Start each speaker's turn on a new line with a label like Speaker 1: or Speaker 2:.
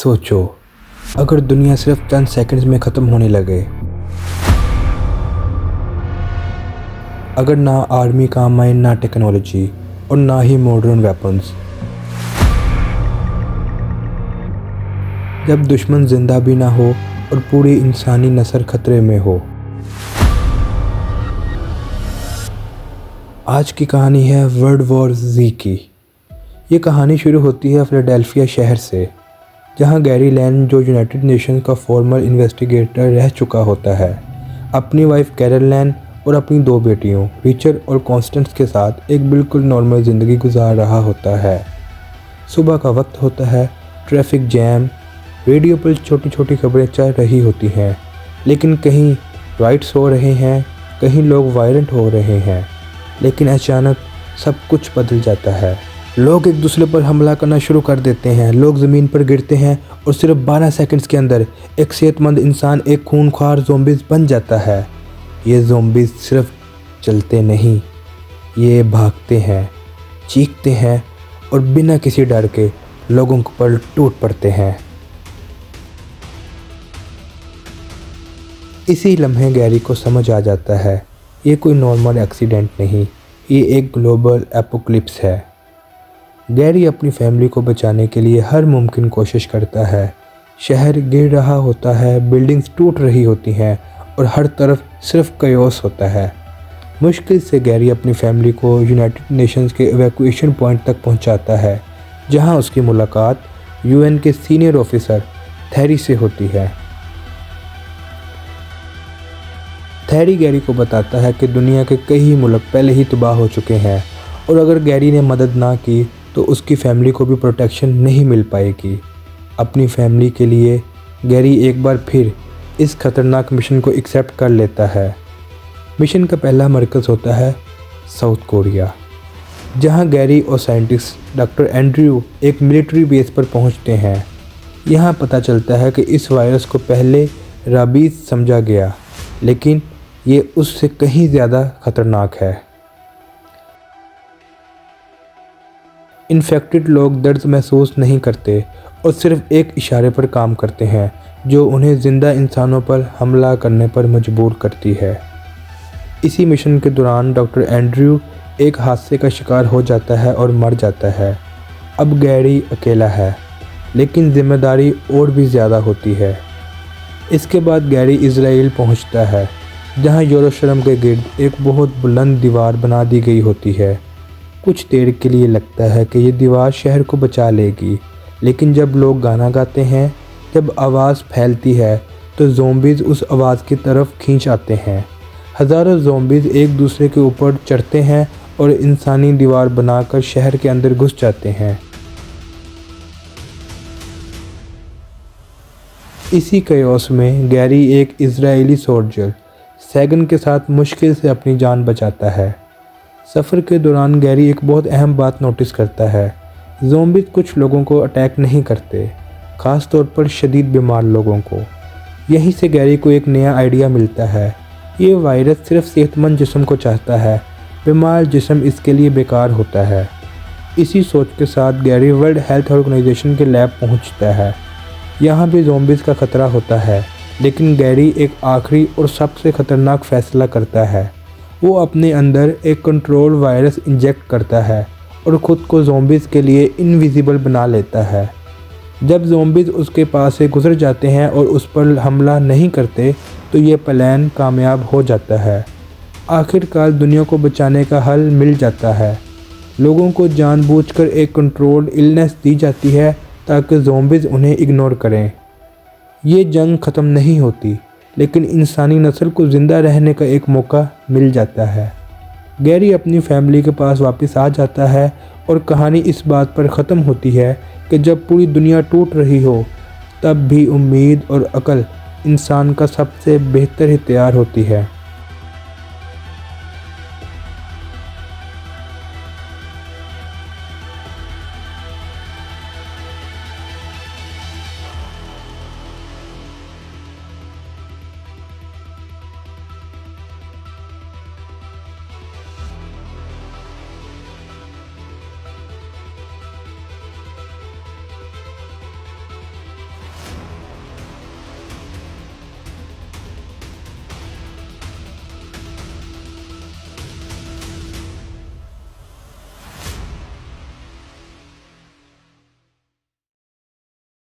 Speaker 1: सोचो, अगर दुनिया सिर्फ चंद सेकंड्स में ख़त्म होने लगे, अगर ना आर्मी काम आए, ना टेक्नोलॉजी और ना ही मॉडर्न वेपन्स, जब दुश्मन जिंदा भी ना हो और पूरी इंसानी नस्ल खतरे में हो। आज की कहानी है वर्ल्ड वॉर Z की। ये कहानी शुरू होती है फिलाडेल्फिया शहर से, जहां गैरी लैन, जो यूनाइटेड नेशंस का फॉर्मर इन्वेस्टिगेटर रह चुका होता है, अपनी वाइफ कैरल लैन और अपनी 2 बेटियों रिचर्ड और कॉन्स्टेंस के साथ एक बिल्कुल नॉर्मल ज़िंदगी गुजार रहा होता है। सुबह का वक्त होता है, ट्रैफिक जैम, रेडियो पर छोटी छोटी खबरें चल रही होती हैं, लेकिन कहीं राइट्स हो रहे हैं, कहीं लोग वायलेंट हो रहे हैं। लेकिन अचानक सब कुछ बदल जाता है। लोग एक दूसरे पर हमला करना शुरू कर देते हैं, लोग ज़मीन पर गिरते हैं और सिर्फ 12 सेकंड्स के अंदर एक सेहतमंद इंसान एक खूंखार ज़ॉम्बीज़ बन जाता है। ये ज़ॉम्बीज़ सिर्फ चलते नहीं, ये भागते हैं, चीखते हैं और बिना किसी डर के लोगों पर टूट पड़ते हैं। इसी लम्हे गैरी को समझ आ जाता है, ये कोई नॉर्मल एक्सीडेंट नहीं, ये एक ग्लोबल एपोकलिप्स है। गैरी अपनी फैमिली को बचाने के लिए हर मुमकिन कोशिश करता है। शहर गिर रहा होता है, बिल्डिंग्स टूट रही होती हैं और हर तरफ सिर्फ कयोस होता है। मुश्किल से गैरी अपनी फैमिली को यूनाइटेड नेशंस के इवैक्यूएशन पॉइंट तक पहुंचाता है, जहां उसकी मुलाकात UN के सीनियर ऑफिसर थैरी से होती है। थैरी गैरी को बताता है कि दुनिया के कई मुल्क पहले ही तबाह हो चुके हैं और अगर गैरी ने मदद ना की तो उसकी फैमिली को भी प्रोटेक्शन नहीं मिल पाएगी। अपनी फैमिली के लिए गैरी एक बार फिर इस खतरनाक मिशन को एक्सेप्ट कर लेता है। मिशन का पहला मरकज़ होता है साउथ कोरिया, जहां गैरी और साइंटिस्ट डॉक्टर एंड्रयू एक मिलिट्री बेस पर पहुंचते हैं। यहां पता चलता है कि इस वायरस को पहले राबीज समझा गया, लेकिन ये उससे कहीं ज़्यादा खतरनाक है। इन्फेक्टेड लोग दर्द महसूस नहीं करते और सिर्फ एक इशारे पर काम करते हैं, जो उन्हें ज़िंदा इंसानों पर हमला करने पर मजबूर करती है। इसी मिशन के दौरान डॉक्टर एंड्रयू एक हादसे का शिकार हो जाता है और मर जाता है। अब गैरी अकेला है, लेकिन जिम्मेदारी और भी ज़्यादा होती है। इसके बाद गैरी इज़राइल पहुंचता है, जहां यरूशलेम के गिर्द एक बहुत बुलंद दीवार बना दी गई होती है। कुछ देर के लिए लगता है कि ये दीवार शहर को बचा लेगी, लेकिन जब लोग गाना गाते हैं, जब आवाज़ फैलती है, तो ज़ॉम्बीज़ उस आवाज़ की तरफ खींच आते हैं। हज़ारों ज़ॉम्बीज़ एक दूसरे के ऊपर चढ़ते हैं और इंसानी दीवार बनाकर शहर के अंदर घुस जाते हैं। इसी कयोस में गैरी एक इज़राइली सोल्जर सैगन के साथ मुश्किल से अपनी जान बचाता है। सफ़र के दौरान गैरी एक बहुत अहम बात नोटिस करता है, ज़ॉम्बीज़ कुछ लोगों को अटैक नहीं करते, ख़ास तौर पर शदीद बीमार लोगों को। यहीं से गैरी को एक नया आइडिया मिलता है, ये वायरस सिर्फ सेहतमंद जिस्म को चाहता है, बीमार जिस्म इसके लिए बेकार होता है। इसी सोच के साथ गैरी वर्ल्ड हेल्थ ऑर्गेनाइजेशन के लैब पहुंचता है। यहाँ भी ज़ॉम्बीज़ का ख़तरा होता है, लेकिन गैरी एक आखिरी और सबसे ख़तरनाक फ़ैसला करता है। वो अपने अंदर एक कंट्रोल वायरस इंजेक्ट करता है और ख़ुद को ज़ॉम्बीज़ के लिए इनविजिबल बना लेता है। जब ज़ॉम्बीज़ उसके पास से गुजर जाते हैं और उस पर हमला नहीं करते, तो ये प्लान कामयाब हो जाता है। आखिरकार दुनिया को बचाने का हल मिल जाता है। लोगों को जानबूझकर एक कंट्रोल्ड इलनेस दी जाती है ताकि ज़ॉम्बीज़ उन्हें इग्नोर करें। ये जंग ख़त्म नहीं होती, लेकिन इंसानी नस्ल को ज़िंदा रहने का एक मौका मिल जाता है। गैरी अपनी फैमिली के पास वापस आ जाता है और कहानी इस बात पर ख़त्म होती है कि जब पूरी दुनिया टूट रही हो, तब भी उम्मीद और अक्ल इंसान का सबसे बेहतर हथियार होती है।